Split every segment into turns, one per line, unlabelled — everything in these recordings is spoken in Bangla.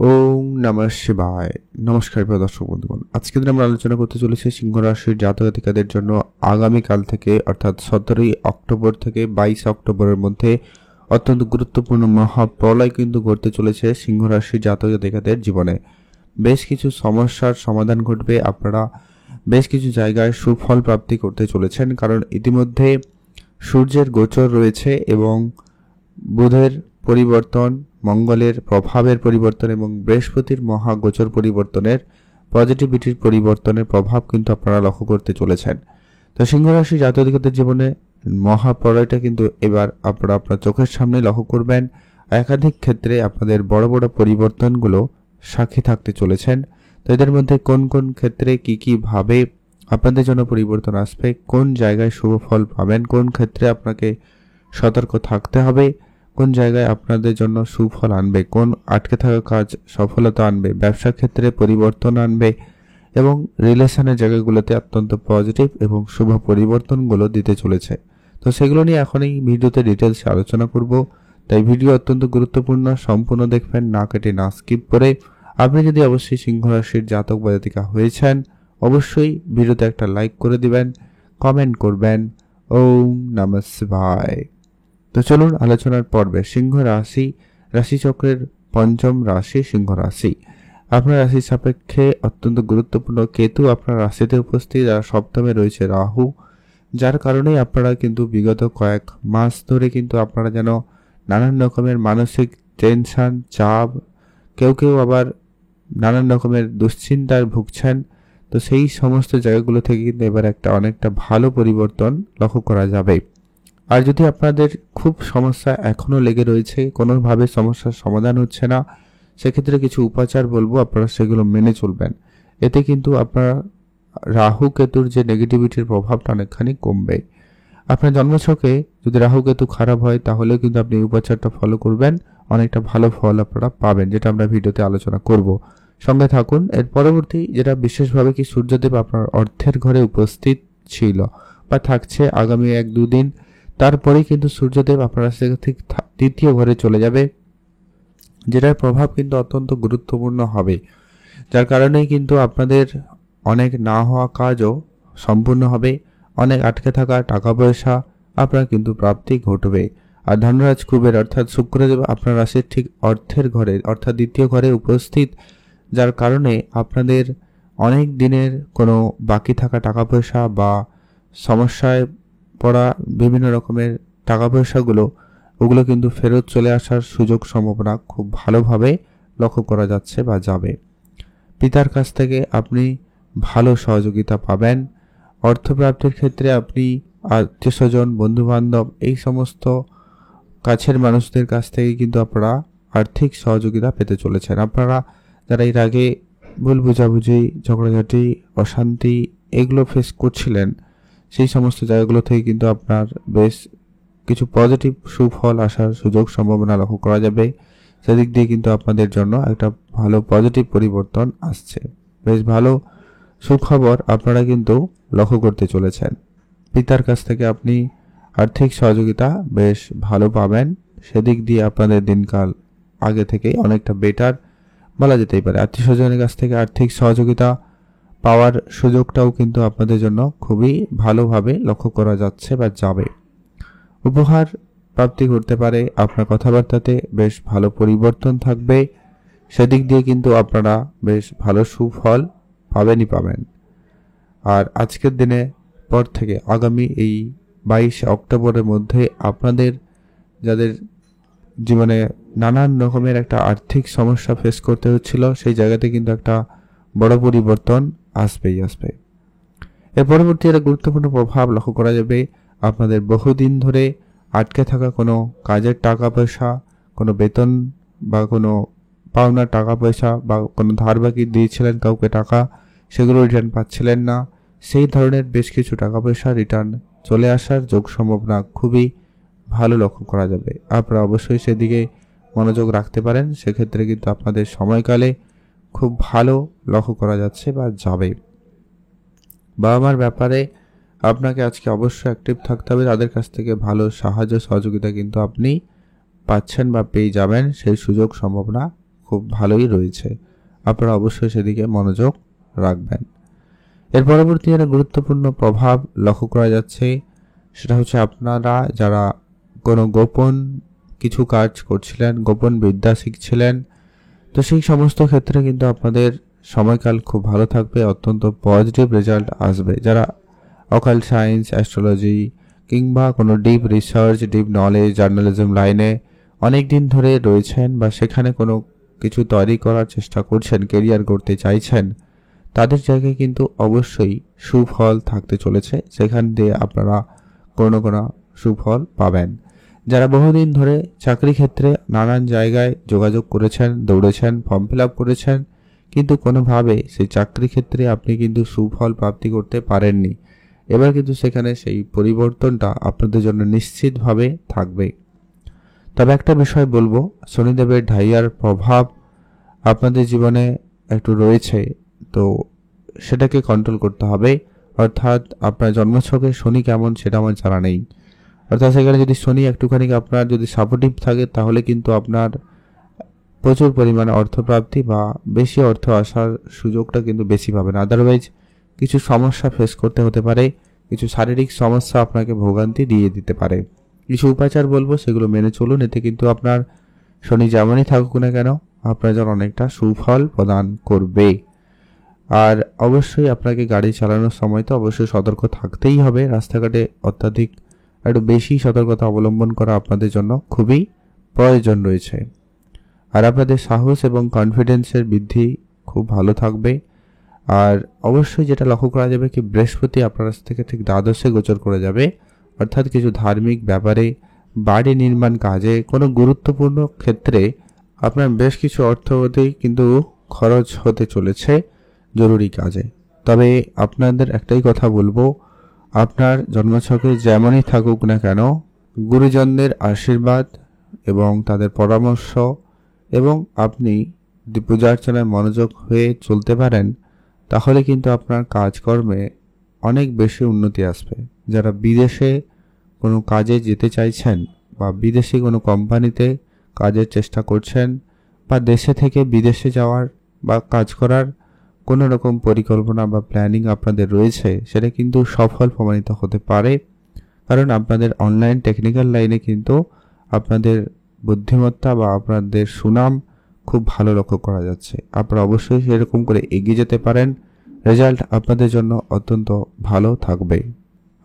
ওম নমঃ শিবায়। নমস্কার প্রিয় দর্শক বন্ধুগণ, আজকে দিন আমরা আলোচনা করতে চলেছি সিংহ রাশির জাতক জাতিকাদের জন্য আগামীকাল থেকে অর্থাৎ 17ই অক্টোবর থেকে 22 অক্টোবরের মধ্যে অত্যন্ত গুরুত্বপূর্ণ মহাপ্রলয় কিন্তু ঘটতে চলেছে সিংহ রাশির জাতক জাতিকাদের জীবনে। বেশ কিছু সমস্যার সমাধান ঘটবে, আপনারা বেশ কিছু জায়গায় সুফল প্রাপ্তি করতে চলেছেন, কারণ ইতিমধ্যে সূর্যের গোচর রয়েছে এবং বুধের পরিবর্তন, মঙ্গলের প্রভাবের পরিবর্তন এবং বৃহস্পতির মহাগোচর পরিবর্তনের পজিটিভিটির পরিবর্তনের প্রভাব কিন্তু আপনারা লক্ষ্য করতে চলেছেন। তো সিংহ রাশি জাতকদের জীবনে মহাপ্রলয়টা কিন্তু এবার আপনারা আপনার চোখের সামনে লক্ষ্য করবেন। একাধিক ক্ষেত্রে আপনাদের বড় বড় পরিবর্তনগুলো সাক্ষী থাকতে চলেছেন। তো এদের মধ্যে কোন কোন ক্ষেত্রে কি ভাবে আপনাদের জন্য পরিবর্তন আসবে, কোন জায়গায় শুভ ফল পাবেন, কোন ক্ষেত্রে আপনাকে সতর্ক থাকতে হবে, কোন জায়গায় আপনাদের জন্য সুফল আনবে, কোন আটকে থাকা কাজ সফলতা আনবে, ব্যবসা ক্ষেত্রে পরিবর্তন আনবে এবং রিলেশনের জায়গাগুলোতে অত্যন্ত পজিটিভ এবং শুভ পরিবর্তনগুলো দিতে চলেছে। তো সেগুলো নিয়ে এখন এই ভিডিওতে ডিটেলসে আলোচনা করব। তাই ভিডিও অত্যন্ত গুরুত্বপূর্ণ, সম্পূর্ণ দেখবেন, না কেটে না স্কিপ করে। আপনি যদি অবশ্যই সিংহ রাশির জাতক বা জাতিকা হয়েছেন, অবশ্যই ভিডিওতে একটা লাইক করে দিবেন, কমেন্ট করবেন। ওম নমঃ শিবায়। তো চলুন আলোচনার পর্বে। সিংহ রাশি, রাশিচক্রের পঞ্চম রাশি সিংহ রাশি। আপনার রাশির সাপেক্ষে অত্যন্ত গুরুত্বপূর্ণ কেতু আপনার রাশিতে উপস্থিত, আর সপ্তমে রয়েছে রাহু, যার কারণে আপনারা কিন্তু বিগত কয়েক মাস ধরে কিন্তু আপনারা যেন নানান রকমের মানসিক টেনশন, চাপ, কেউ আবার নানান রকমের দুশ্চিন্তায় ভুগছেন। তো সেই সমস্ত জায়গাগুলো থেকে কিন্তু এবার অনেকটা ভালো পরিবর্তন লক্ষ্য করা যাবে। আর যদি আপনাদের খুব সমস্যা এখনও লেগে রয়েছে, কোনোভাবে সমস্যার সমাধান হচ্ছে না, সেক্ষেত্রে কিছু উপাচার বলবো, আপনারা সেগুলো মেনে চলবেন। এতে কিন্তু আপনার রাহু কেতুর যে নেগেটিভিটির প্রভাবটা অনেকখানি কমবে। আপনার জন্মছকে যদি রাহু কেতু খারাপ হয়, তাহলেও কিন্তু আপনি এই উপাচারটা ফলো করবেন, অনেকটা ভালো ফল আপনারা পাবেন, যেটা আমরা ভিডিওতে আলোচনা করব। সঙ্গে থাকুন। এর পরবর্তী যেটা বিশেষভাবে কি সূর্যদেব আপনার অর্থের ঘরে উপস্থিত ছিল বা থাকছে আগামী 1-2 দিন, তারপরেই কিন্তু সূর্যদেব আপনার রাশি থেকে ঠিক তৃতীয় ঘরে চলে যাবে, যেটার প্রভাব কিন্তু অত্যন্ত গুরুত্বপূর্ণ হবে, যার কারণেই কিন্তু আপনাদের অনেক না হওয়া কাজও সম্পূর্ণ হবে, অনেক আটকে থাকা টাকা পয়সা আপনার কিন্তু প্রাপ্তি ঘটবে। আর ধনরাজ কুবের অর্থাৎ শুক্রদেব আপনার রাশির ঠিক অর্থের ঘরে অর্থাৎ দ্বিতীয় ঘরে উপস্থিত, যার কারণে আপনাদের অনেক দিনের কোনো বাকি থাকা টাকা পয়সা বা সমস্যায় পড়া বিভিন্ন রকমের টাকা পয়সাগুলো, ওগুলো কিন্তু ফেরত চলে আসার সুযোগ সম্ভাবনা খুব ভালোভাবে লক্ষ্য করা যাচ্ছে বা যাবে। পিতার কাছ থেকে আপনি ভালো সহযোগিতা পাবেন। অর্থপ্রাপ্তির ক্ষেত্রে আপনি আত্মীয়স্বজন, বন্ধুবান্ধব, এই সমস্ত কাছের মানুষদের কাছ থেকে কিন্তু আপনারা আর্থিক সহযোগিতা পেতে চলেছেন। আপনারা যারা এর আগে ভুল বোঝাবুঝি, ঝগড়াঝাটি, অশান্তি এগুলো ফেস করছিলেন, সেই সমস্ত জায়গাগুলো থেকে কিন্তু আপনার বেশ কিছু পজিটিভ সুফল আসার সুযোগ সম্ভাবনা লক্ষ্য করা যাবে। সেদিক দিয়ে কিন্তু আপনাদের জন্য একটা ভালো পজিটিভ পরিবর্তন আসছে, বেশ ভালো সুখবর আপনারা কিন্তু লক্ষ্য করতে চলেছেন। পিতার কাছ থেকে আপনি আর্থিক সহযোগিতা বেশ ভালো পাবেন, সেদিক দিয়ে আপনাদের দিনকাল আগে থেকে অনেকটা বেটার বলা যেতেই পারে। আত্মীয় স্বজনের কাছ থেকে আর্থিক সহযোগিতা পাওয়ার সুযোগটাও কিন্তু আপনাদের জন্য খুবই ভালোভাবে লক্ষ্য করা যাচ্ছে বা যাবে। উপহার প্রাপ্তি করতে পারে, আপনার কথাবার্তাতে বেশ ভালো পরিবর্তন থাকবে, সেদিক দিয়ে কিন্তু আপনারা বেশ ভালো সুফল পাবেন। আর আজকের দিনে পর থেকে আগামী এই 22 অক্টোবরের মধ্যে আপনাদের যাদের জীবনে নানান রকমের একটা আর্থিক সমস্যা ফেস করতে হচ্ছিল, সেই জায়গাতে কিন্তু একটা বড় পরিবর্তন আসবে। এর পরবর্তী একটা গুরুত্বপূর্ণ প্রভাব লক্ষ্য করা যাবে। আপনাদের বহুদিন ধরে আটকে থাকা কোনো কাজের টাকা পয়সা, কোনো বেতন বা কোনো পাওনা টাকা পয়সা বা কোনো ধার বাকি দিয়েছিলেন কাউকে টাকা, সেগুলো রিটার্ন পাচ্ছিলেন না, সেই ধরনের বেশ কিছু টাকা পয়সা রিটার্ন চলে আসার যোগ সম্ভাবনা খুবই ভালো লক্ষ্য করা যাবে। আপনারা অবশ্যই সেদিকে মনোযোগ রাখতে পারেন, সেক্ষেত্রে কিন্তু আপনাদের সময়কালে খুব ভালো লক্ষ্য করা যাচ্ছে বা যাবে। বাবা মার ব্যাপারে আপনাকে আজকে অবশ্যই অ্যাক্টিভ থাকতে হবে, তাদের কাছ থেকে ভালো সাহায্য সহযোগিতা কিন্তু আপনি পাচ্ছেন বা পেয়ে যাবেন, সেই সুযোগ সম্ভাবনা খুব ভালোই রয়েছে, আপনারা অবশ্যই সেদিকে মনোযোগ রাখবেন। এর পরবর্তী একটা গুরুত্বপূর্ণ প্রভাব লক্ষ্য করা যাচ্ছে, সেটা হচ্ছে আপনারা যারা কোনো গোপন কিছু কাজ করছিলেন, গোপন বিদ্যা শিখছিলেন, তো সেই সমস্ত ক্ষেত্রে কিন্তু আপনাদের সময়কাল খুব ভালো থাকবে, অত্যন্ত পজিটিভ রেজাল্ট আসবে। যারা অকাল্ট সায়েন্স, অ্যাস্ট্রোলজি কিংবা কোনো deep research, deep knowledge, journalism লাইনে অনেক দিন ধরে রয়েছেন বা সেখানে কোনো কিছু তৈরি করার চেষ্টা করছেন, কেরিয়ার করতে চাইছেন, তাদের জায়গায় কিন্তু অবশ্যই সুফল থাকতে চলেছে। সেখান দিয়ে আপনারা কোনো কোনো সুফল পাবেন। যারা বহুদিন ধরে চাকরি ক্ষেত্রে নানান জায়গায় যোগাযোগ করেছেন, দৌড়েছেন, ফর্ম ফিল আপ করেছেন, কিন্তু কোনোভাবে সেই চাকরি ক্ষেত্রে আপনি কিন্তু সুফল প্রাপ্তি করতে পারেননি, এবার কিন্তু সেখানে সেই পরিবর্তনটা আপনাদের জন্য নিশ্চিতভাবে থাকবে। তবে একটা বিষয় বলবো, শনিদেবের ঢাইয়ার প্রভাব আপনাদের জীবনে একটু রয়েছে, তো সেটাকে কন্ট্রোল করতে হবে। অর্থাৎ আপনার জন্মছকে শনি কেমন সেটা আমার জানা নেই, অর্থাৎ সেখানে যদি শনি একটুখানি আপনার যদি সাপোর্টিভ থাকে, তাহলে কিন্তু আপনার প্রচুর পরিমাণে অর্থপ্রাপ্তি বা বেশি অর্থ আসার সুযোগটা কিন্তু বেশি পাবেন। আদারওয়াইজ কিছু সমস্যা ফেস করতে হতে পারে, কিছু শারীরিক সমস্যা আপনাকে ভোগান্তি দিয়ে দিতে পারে। কিছু উপাচার বলবো, সেগুলো মেনে চলুন, এতে কিন্তু আপনার শনি যেমনই থাকুক না কেন আপনার জন্য অনেকটা সুফল প্রদান করবে। আর অবশ্যই আপনাকে গাড়ি চালানোর সময় তো অবশ্যই সতর্ক থাকতেই হবে। রাস্তাঘাটে অত্যাধিক একটু বেশি সতর্কতা অবলম্বন করা আপনাদের জন্য খুবই প্রয়োজন রয়েছে। আর আপনাদের সাহস এবং কনফিডেন্সের বৃদ্ধি খুব ভালো থাকবে। আর অবশ্যই যেটা লক্ষ্য করা যাবে কি, বৃহস্পতি আপনার কাছ থেকে ঠিক দ্বাদশে গোচর করে যাবে, অর্থাৎ কিছু ধার্মিক ব্যাপারে, বাড়ি নির্মাণ কাজে, কোনো গুরুত্বপূর্ণ ক্ষেত্রে আপনার বেশ কিছু অর্থবতী কিন্তু খরচ হতে চলেছে জরুরি কাজে। তবে আপনাদের একটাই কথা বলবো, আপনার জন্মছকে যেমনই থাকুক না কেন, গুরুজনদের আশীর্বাদ এবং তাদের পরামর্শ এবং আপনি যদি পূজা অর্চনায় মনোযোগ হয়ে চলতে পারেন, তাহলে কিন্তু আপনার কাজকর্মে অনেক বেশি উন্নতি আসবে। যারা বিদেশে কোনো কাজে যেতে চাইছেন বা বিদেশি কোনো কোম্পানিতে কাজের চেষ্টা করছেন বা দেশে থেকে বিদেশে যাওয়ার বা কাজ করার কোনো রকম পরিকল্পনা বা প্ল্যানিং আপনাদের রয়েছে, সেটা কিন্তু সফল প্রমাণিত হতে পারে। কারণ আপনাদের অনলাইন টেকনিক্যাল লাইনে কিন্তু আপনাদের বুদ্ধিমত্তা বা আপনাদের সুনাম খুব ভালো লক্ষ্য করা যাচ্ছে। আপনারা অবশ্যই সেরকম করে এগিয়ে যেতে পারেন, রেজাল্ট আপনাদের জন্য অত্যন্ত ভালো থাকবে।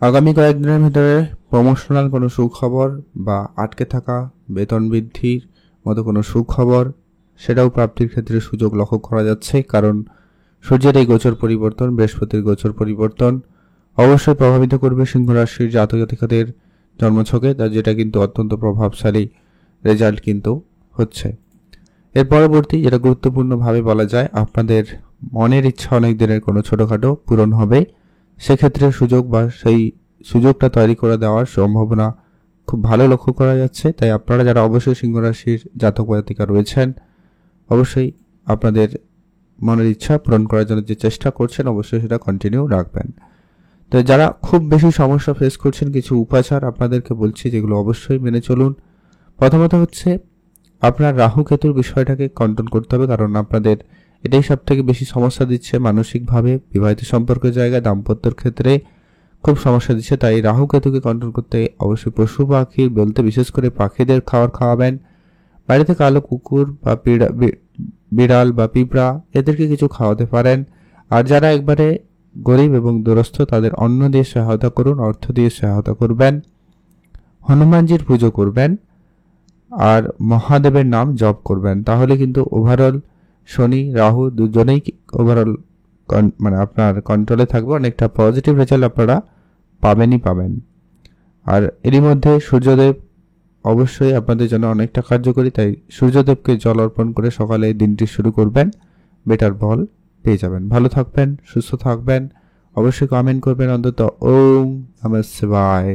আগামী কয়েকদিনের ভিতরে প্রমোশনাল কোনো সুখবর বা আটকে থাকা বেতন বৃদ্ধির মতো কোনো সুখবর, সেটাও প্রাপ্তির ক্ষেত্রে সুযোগ লক্ষ্য করা যাচ্ছে। কারণ সূর্যের এই গোচর পরিবর্তন, বৃহস্পতির গোচর পরিবর্তন অবশ্যই প্রভাবিত করবে সিংহ রাশির জাতক জাতিকাদের জন্মছকে, যেটা কিন্তু অত্যন্ত প্রভাবশালী রেজাল্ট কিন্তু হচ্ছে। এর পরবর্তী যেটা গুরুত্বপূর্ণভাবে বলা যায়, আপনাদের মনের ইচ্ছা অনেক দিনের কোনো ছোটোখাটো পূরণ হবে, সেক্ষেত্রে সুযোগ বা সেই সুযোগটা তৈরি করে দেওয়ার সম্ভাবনা খুব ভালো লক্ষ্য করা যাচ্ছে। তাই আপনারা যারা অবশ্যই সিংহ রাশির জাতক জাতিকা রয়েছেন, অবশ্যই আপনাদের মনের ইচ্ছা পূরণ করার জন্য যে চেষ্টা করছেন অবশ্যই সেটা কন্টিনিউ রাখবেন। তো যারা খুব বেশি সমস্যা ফেস করছেন, কিছু উপাচার আপনাদেরকে বলছি যেগুলো অবশ্যই মেনে চলুন। প্রথমত হচ্ছে আপনার রাহু কেতুর বিষয়টাকে কন্ট্রোল করতে হবে, কারণ আপনাদের এটাই সব থেকে বেশি সমস্যা দিচ্ছে মানসিকভাবে, বিবাহিত সম্পর্কের জায়গায়, দাম্পত্যের ক্ষেত্রে খুব সমস্যা দিচ্ছে। তাই রাহু কেতুকে কন্ট্রোল করতে অবশ্যই পশু পাখির বলতে বিশেষ করে পাখিদের খাবার খাওয়াবেন। বাড়িতে কালো কুকুর বা বিড়াল বা পিঁপড়া এদেরকে কিছু খাওয়াতে পারেন। আর যারা একবারে গরিব এবং দুরস্থ, তাদের অন্ন দিয়ে সহায়তা করুন, অর্থ দিয়ে সহায়তা করবেন, হনুমানজির পুজো করবেন আর মহাদেবের নাম জপ করবেন। তাহলে কিন্তু ওভারঅল শনি রাহু দুজনেই ওভারঅল মানে আপনার কন্ট্রোলে থাকবে, অনেকটা পজিটিভ রেজাল্ট আপনারা পাবেন। আর এরই মধ্যে সূর্যদেব অবশ্যই আপনাদের জন্য অনেকটা কার্যকরী, তাই সূর্যদেবকে জল অর্পণ করে সকালে দিনটি শুরু করবেন, বেটার ফল পেয়ে যাবেন। ভালো থাকবেন, সুস্থ থাকবেন, অবশ্যই কমেন্ট করবেন অন্তত ওম নমঃ শিবায়।